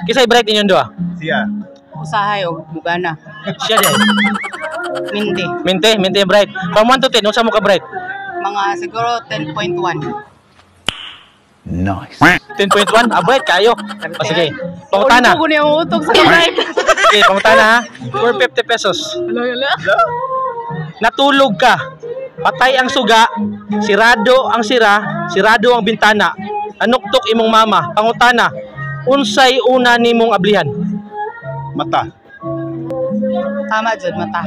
Kisay bright ninyong duha? Siya. Usahay o bugana. Siya din. Minti. Minti bright. From 1 to 10, unsa mo ka bright? Mga siguro 10.1. Nice. 10.1? Bright kayo. O sige. Pangutana. Ulo ko niyang utok sa bright. Sige, pangutana ha. For 50 pesos. Hala. Natulog ka. Patay ang suga. Sirado ang sira. Sirado ang bintana. Anuktok imong mama. Pangutana. Unsay una nimong ablihan? Mata. Tama dyan, mata.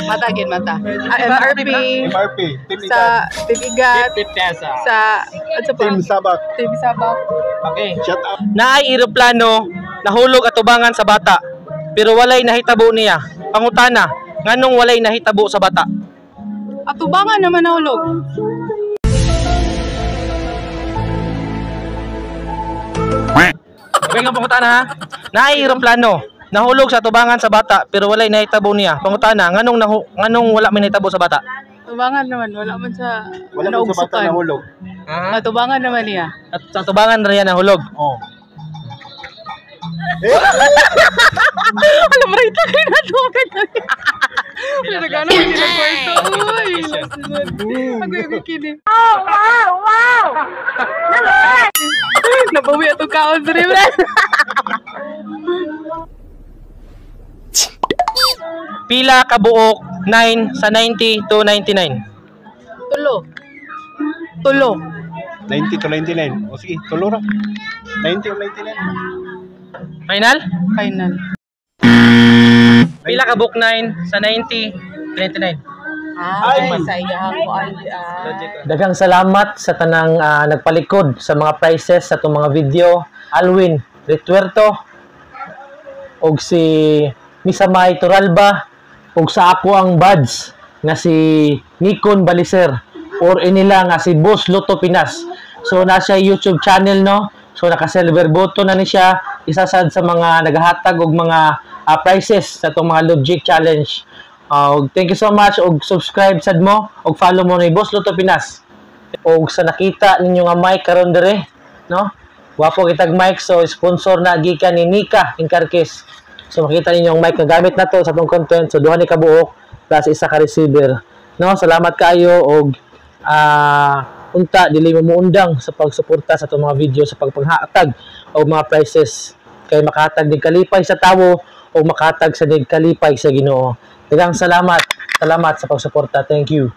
Mata gin mata. MRP. MRP. Sa Tibigat. 50 pesos. Sa ano pa? Team Sabak. Team Sabak. Okay. Shut up. Naay eroplano nahulog atubangan sa bata pero walay nahitabo niya. Pangutana, nganong walay nahitabo sa bata? Atubangan naman nahulog. Okay nga pangutana ha. Naay eroplano nahulog sa atubangan sa bata pero walay nahitabo niya. Pangutana, nganong wala may nahitabo sa bata? Atubangan naman, wala man sa Wala mo sa bata nahulog. Atubangan naman niya. At sa atubangan na yan nahulog. Oh. Alam mo rin tayo na atubangan na niya. Wala na gano'n hindi na kwarto. Uy, ako yung bikini. Wow! Nabawi atong kaon sa rin. Pila ka buok 9 sa 90 to 99? Tulo. 90 to 99. O sige, tulo ra. 90 o 99. Final? Final. Pila ka buok 9 sa 90 99? Ay, sa iyahang ko. Daghang salamat sa tanang nagpalikod sa mga prizes sa itong mga video. Alwin Retuerto og si Misamay Turalba ug sa ako ang buds nga si Nikon Baliser or inila nga si Boss Lotto Pinas. So nasa YouTube channel no. So naka-silver button na ni siya, isa sad sa mga naghahatag og mga prizes sa itong mga Logic Challenge. Thank you so much og subscribe sad mo og follow mo ni Boss Lotto Pinas. Og sa nakita ninyo nga mic karon dire, no? Wapo kitag mic, so sponsor na gikan ni Nika Incarques. So makita ninyo ang mic na gamit nato sa atong content. So duha ni kabuok plus isa ka receiver. No, salamat kayo og unta dili mo muundang sa pagsuporta sa atong mga video sa pagpanghatag og mga prizes kay makahatag dig kalipay sa tawo o makahatag sa dig kalipay sa Ginoo. Daghang salamat sa pagsuporta. Thank you.